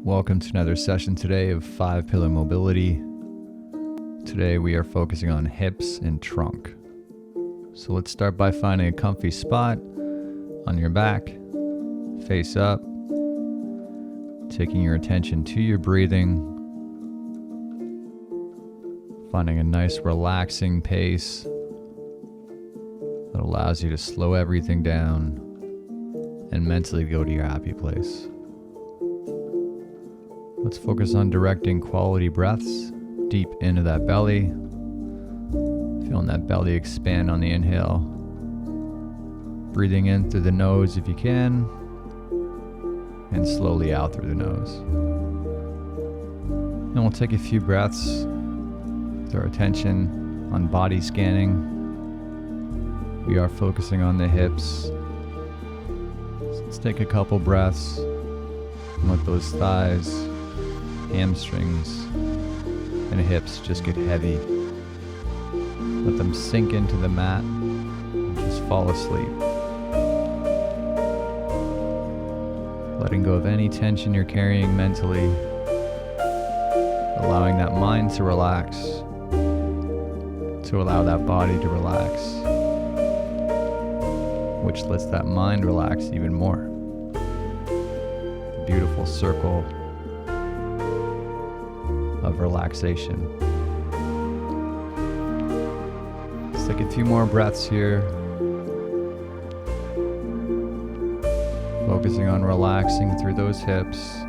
Welcome to another session today of 5-pillar mobility. Today we are focusing on hips and trunk. So let's start by finding a comfy spot on your back, face up, taking your attention to your breathing, finding a nice relaxing pace that allows you to slow everything down and mentally go to your happy place. Let's focus on directing quality breaths deep into that belly. Feeling that belly expand on the inhale. Breathing in through the nose if you can, and slowly out through the nose. And we'll take a few breaths with our attention on body scanning. We are focusing on the hips. So let's take a couple breaths and let those thighs, hamstrings, and hips just get heavy. Let them sink into the mat and just fall asleep. Letting go of any tension you're carrying mentally. Allowing that mind to relax. To allow that body to relax. Which lets that mind relax even more. A beautiful circle of relaxation. Let's take a few more breaths here. Focusing on relaxing through those hips.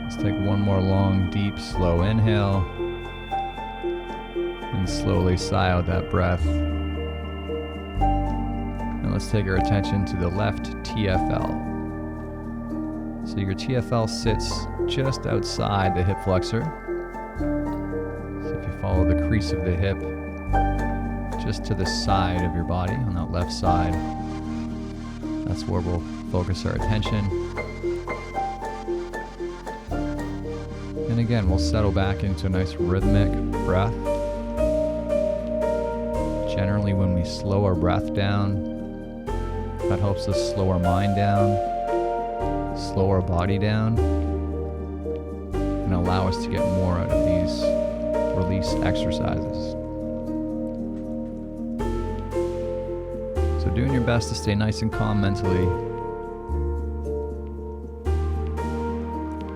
Let's take one more long, deep, slow inhale. And slowly sigh out that breath. And let's take our attention to the left TFL. So your TFL sits just outside the hip flexor. So if you follow the crease of the hip just to the side of your body, on that left side, that's where we'll focus our attention. And again, we'll settle back into a nice rhythmic breath. Generally, when we slow our breath down, that helps us slow our mind down, slow our body down, and allow us to get more out of these release exercises. So doing your best to stay nice and calm mentally.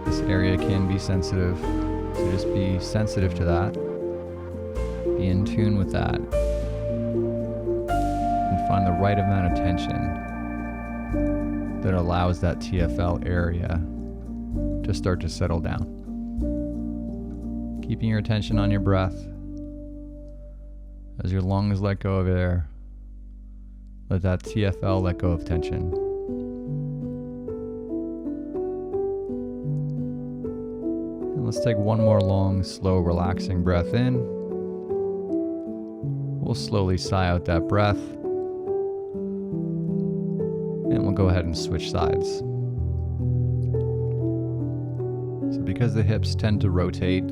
This area can be sensitive, so just be sensitive to that. Be in tune with that. And find the right amount of tension that allows that TFL area to start to settle down. Keeping your attention on your breath. As your lungs let go of air, let that TFL let go of tension. And let's take one more long, slow, relaxing breath in. We'll slowly sigh out that breath. And we'll go ahead and switch sides. So because the hips tend to rotate,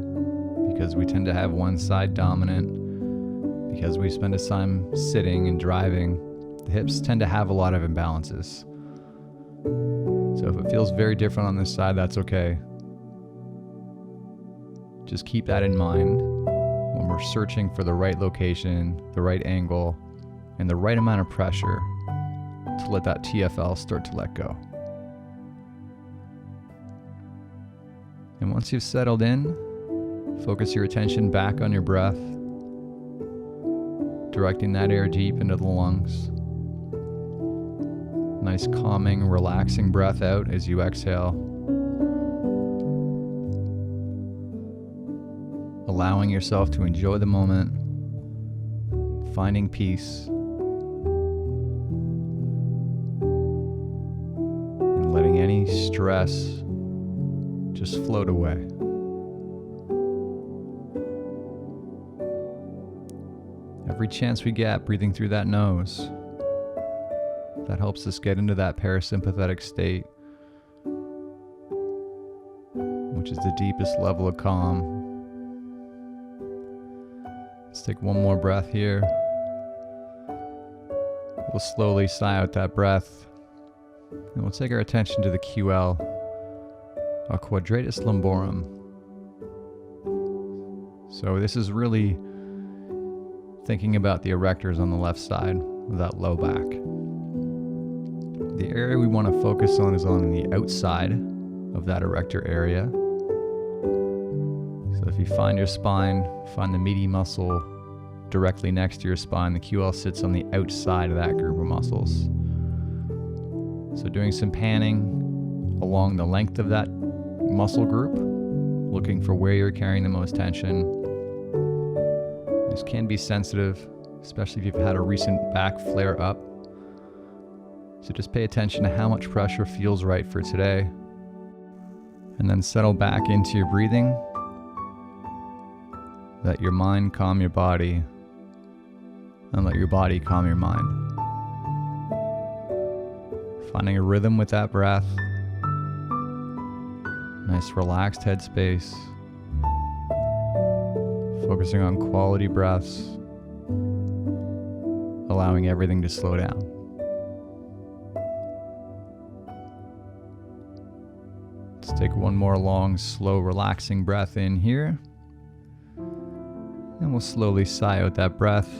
because we tend to have one side dominant, because we spend a time sitting and driving, the hips tend to have a lot of imbalances. So if it feels very different on this side, that's okay. Just keep that in mind when we're searching for the right location, the right angle, and the right amount of pressure to let that TFL start to let go. And once you've settled in, focus your attention back on your breath, directing that air deep into the lungs. Nice calming, relaxing breath out as you exhale. Allowing yourself to enjoy the moment, finding peace, and letting any stress just float away. Every chance we get, breathing through that nose, that helps us get into that parasympathetic state, which is the deepest level of calm. Let's take one more breath here. We'll slowly sigh out that breath. And we'll take our attention to the QL, our quadratus lumborum. So this is really thinking about the erectors on the left side of that low back. The area we want to focus on is on the outside of that erector area. So if you find your spine, find the meaty muscle directly next to your spine. The QL sits on the outside of that group of muscles. So doing some panning along the length of that muscle group, looking for where you're carrying the most tension. This can be sensitive, especially if you've had a recent back flare up. So just pay attention to how much pressure feels right for today. And then settle back into your breathing. Let your mind calm your body, and let your body calm your mind. Finding a rhythm with that breath. Nice relaxed headspace. Focusing on quality breaths. Allowing everything to slow down. Let's take one more long, slow, relaxing breath in here. And we'll slowly sigh out that breath.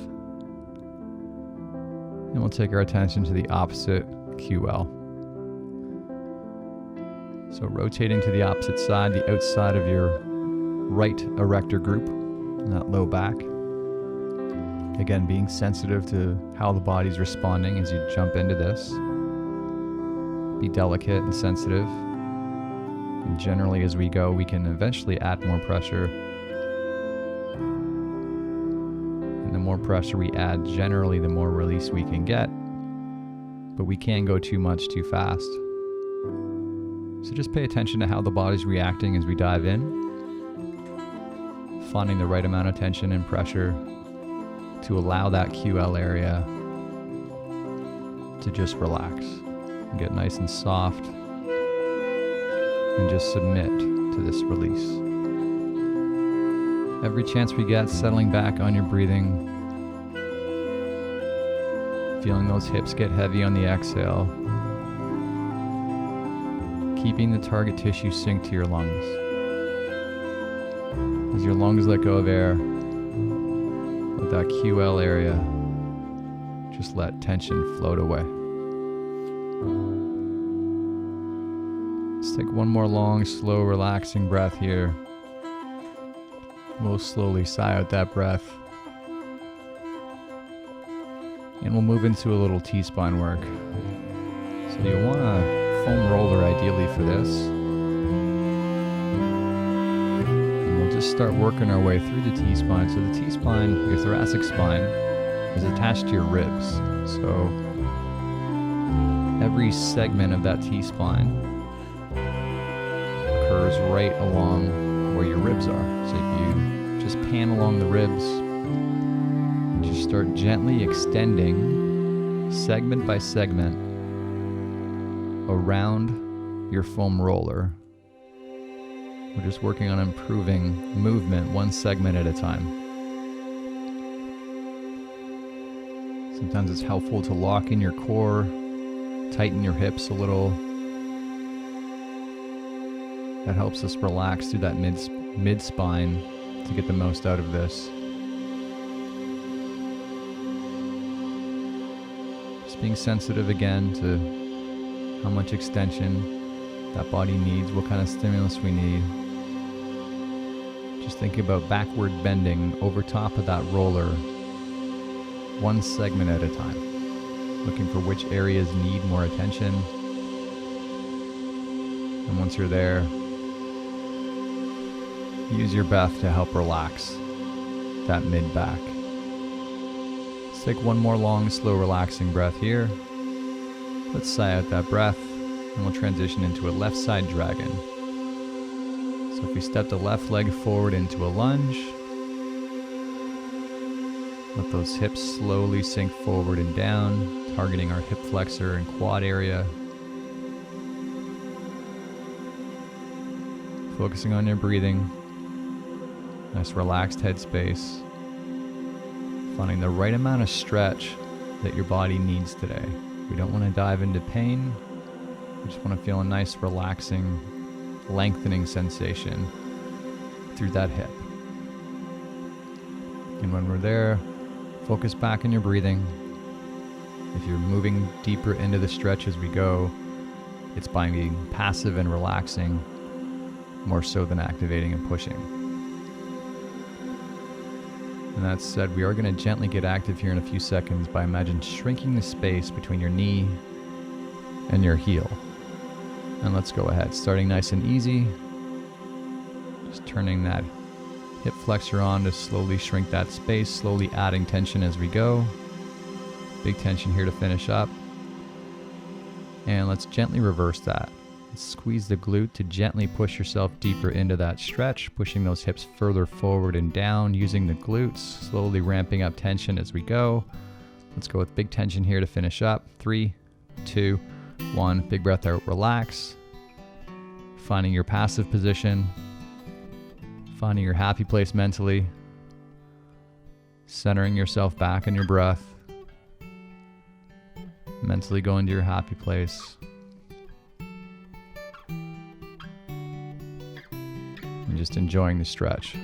And we'll take our attention to the opposite QL. So rotating to the opposite side, the outside of your right erector group, in that low back. Again, being sensitive to how the body's responding as you jump into this. Be delicate and sensitive. And generally as we go, we can eventually add more pressure. And the more pressure we add, generally the more release we can get. But we can go too much too fast. So just pay attention to how the body's reacting as we dive in. Finding the right amount of tension and pressure to allow that QL area to just relax and get nice and soft and just submit to this release. Every chance we get, settling back on your breathing, feeling those hips get heavy on the exhale, keeping the target tissue sink to your lungs. As your lungs let go of air, let that QL area just let tension float away. Let's take one more long, slow, relaxing breath here. We'll slowly sigh out that breath. And we'll move into a little T-spine work. So you'll want a foam roller ideally for this. And we'll just start working our way through the T-spine. So the T-spine, your thoracic spine, is attached to your ribs. So every segment of that T-spine occurs right along where your ribs are. So if you just pan along the ribs, and just start gently extending segment by segment around your foam roller. We're just working on improving movement one segment at a time. Sometimes it's helpful to lock in your core, tighten your hips a little. That helps us relax through that mid-spine to get the most out of this. Just being sensitive again to how much extension that body needs, what kind of stimulus we need. Just thinking about backward bending over top of that roller, one segment at a time. Looking for which areas need more attention. And once you're there, use your breath to help relax that mid-back. Let's take one more long, slow, relaxing breath here. Let's sigh out that breath, and we'll transition into a left side dragon. So if we step the left leg forward into a lunge, let those hips slowly sink forward and down, targeting our hip flexor and quad area. Focusing on your breathing. Nice relaxed headspace. Finding the right amount of stretch that your body needs today. We don't want to dive into pain. We just want to feel a nice, relaxing, lengthening sensation through that hip. And when we're there, focus back on your breathing. If you're moving deeper into the stretch as we go, it's by being passive and relaxing, more so than activating and pushing. And that said, we are going to gently get active here in a few seconds by shrinking the space between your knee and your heel. And let's go ahead, starting nice and easy. Just turning that hip flexor on to slowly shrink that space, slowly adding tension as we go. Big tension here to finish up. And let's gently reverse that. Squeeze the glute to gently push yourself deeper into that stretch, pushing those hips further forward and down, using the glutes, slowly ramping up tension as we go. Let's go with big tension here to finish up. 3, 2, 1. Big breath out, relax. Finding your passive position. Finding your happy place mentally. Centering yourself back in your breath. Mentally go into your happy place. And just enjoying the stretch.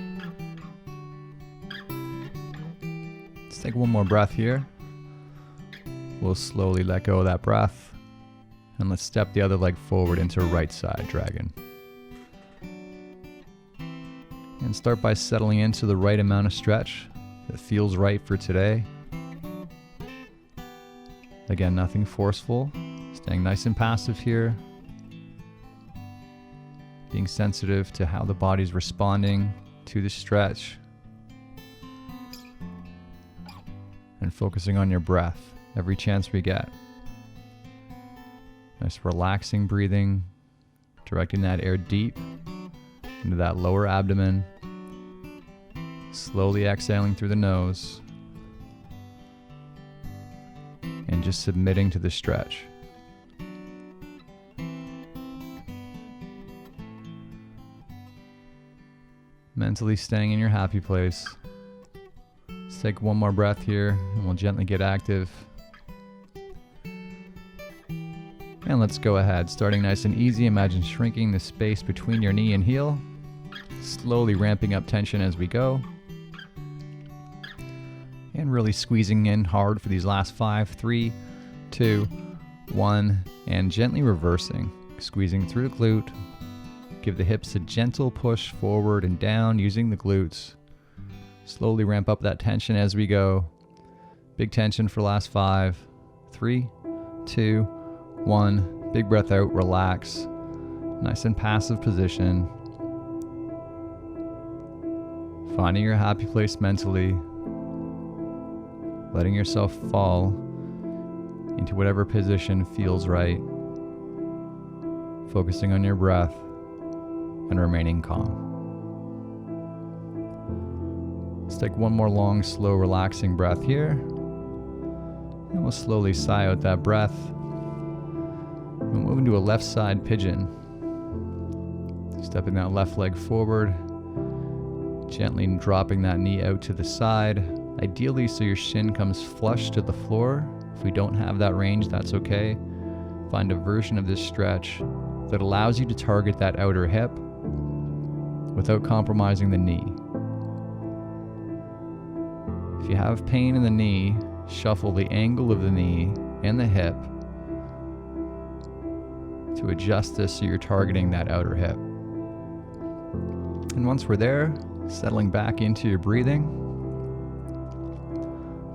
Let's take one more breath here. We'll slowly let go of that breath. And let's step the other leg forward into right side dragon. And start by settling into the right amount of stretch that feels right for today. Again, nothing forceful. Staying nice and passive here. Being sensitive to how the body's responding to the stretch. And focusing on your breath every chance we get. Nice relaxing breathing, directing that air deep into that lower abdomen. Slowly exhaling through the nose. And just submitting to the stretch. Mentally staying in your happy place. Let's take one more breath here and we'll gently get active. And let's go ahead, starting nice and easy. Imagine shrinking the space between your knee and heel. Slowly ramping up tension as we go. And really squeezing in hard for these last 5, 3, 2, 1, and gently reversing. Squeezing through the glute. Give the hips a gentle push forward and down using the glutes. Slowly ramp up that tension as we go. Big tension for last 5, 3, 2, 1. Big breath out, relax. Nice and passive position. Finding your happy place mentally. Letting yourself fall into whatever position feels right. Focusing on your breath and remaining calm. Let's take one more long, slow, relaxing breath here. And we'll slowly sigh out that breath. We'll move into a left side pigeon. Stepping that left leg forward. Gently dropping that knee out to the side. Ideally, so your shin comes flush to the floor. If we don't have that range, that's okay. Find a version of this stretch that allows you to target that outer hip without compromising the knee. If you have pain in the knee, shuffle the angle of the knee and the hip to adjust this so you're targeting that outer hip. And once we're there, settling back into your breathing.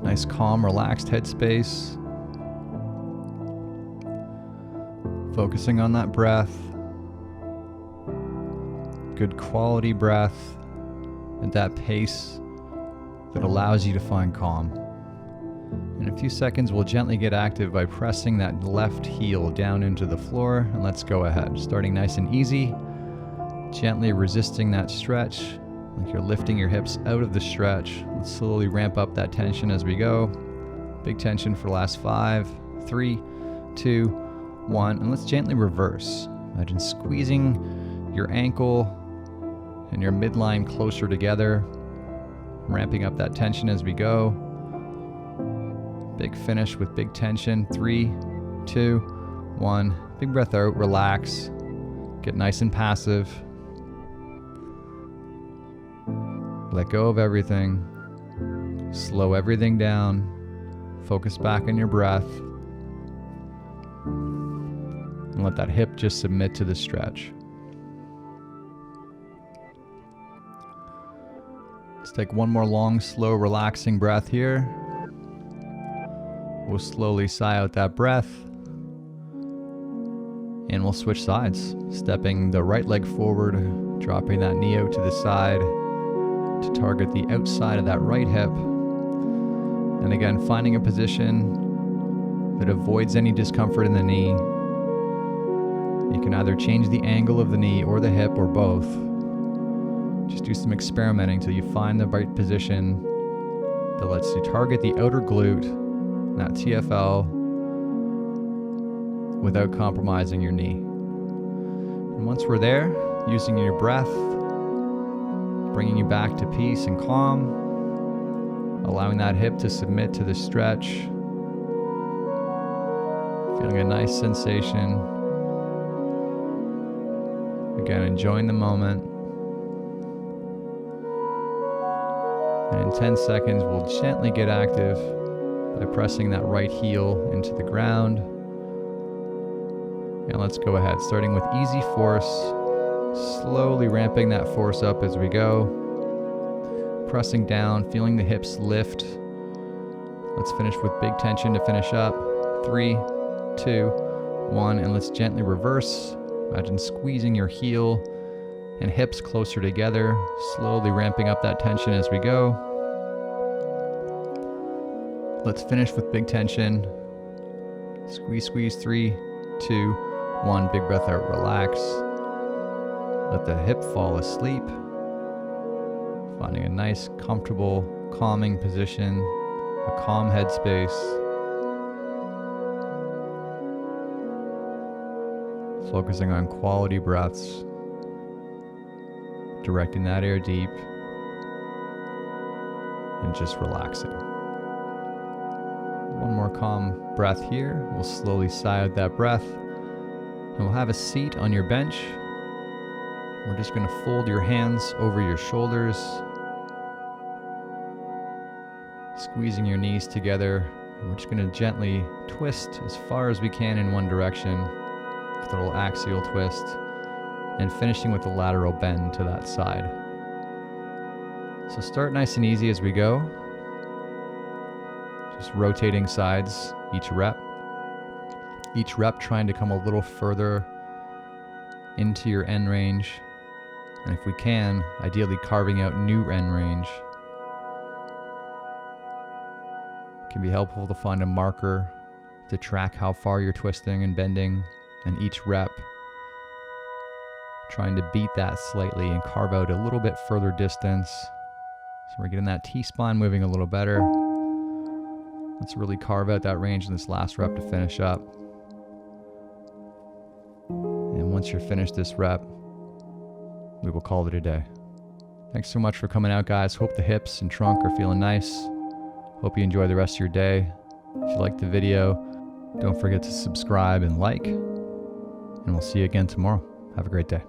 Nice, calm, relaxed headspace. Focusing on that breath. Good quality breath at that pace that allows you to find calm. In a few seconds, we'll gently get active by pressing that left heel down into the floor. And let's go ahead. Starting nice and easy. Gently resisting that stretch. Like you're lifting your hips out of the stretch. Let's slowly ramp up that tension as we go. Big tension for the last 5, 3, 2, 1. And let's gently reverse. Imagine squeezing your ankle and your midline closer together. Ramping up that tension as we go. Big finish with big tension. 3, 2, 1. Big breath out, relax, get nice and passive. Let go of everything. Slow everything down. Focus back on your breath. And let that hip just submit to the stretch. Let's take one more long, slow, relaxing breath here. We'll slowly sigh out that breath. And we'll switch sides, stepping the right leg forward, dropping that knee out to the side to target the outside of that right hip. And again, finding a position that avoids any discomfort in the knee. You can either change the angle of the knee or the hip or both. Just do some experimenting till you find the right position that lets you target the outer glute, that TFL, without compromising your knee. And once we're there, using your breath, bringing you back to peace and calm, allowing that hip to submit to the stretch, feeling a nice sensation. Again, enjoying the moment. And in 10 seconds, we'll gently get active by pressing that right heel into the ground. And let's go ahead, starting with easy force, slowly ramping that force up as we go. Pressing down, feeling the hips lift. Let's finish with big tension to finish up. 3, 2, 1, and let's gently reverse. Imagine squeezing your heel and hips closer together, slowly ramping up that tension as we go. Let's finish with big tension. Squeeze, squeeze, 3, 2, 1. Big breath out, relax. Let the hip fall asleep. Finding a nice, comfortable, calming position, a calm headspace. Focusing on quality breaths, directing that air deep, and just relaxing. One more calm breath here. We'll slowly sigh out that breath, and we'll have a seat on your bench. We're just going to fold your hands over your shoulders, squeezing your knees together. And we're just going to gently twist as far as we can in one direction, with a little axial twist, and finishing with a lateral bend to that side. So start nice and easy as we go. Just rotating sides each rep. Each rep trying to come a little further into your end range. And if we can, ideally carving out new end range. It can be helpful to find a marker to track how far you're twisting and bending, and each rep trying to beat that slightly and carve out a little bit further distance. So we're getting that T-spine moving a little better. Let's really carve out that range in this last rep to finish up. And once you're finished this rep, we will call it a day. Thanks so much for coming out, guys. Hope the hips and trunk are feeling nice. Hope you enjoy the rest of your day. If you liked the video, don't forget to subscribe and like. And we'll see you again tomorrow. Have a great day.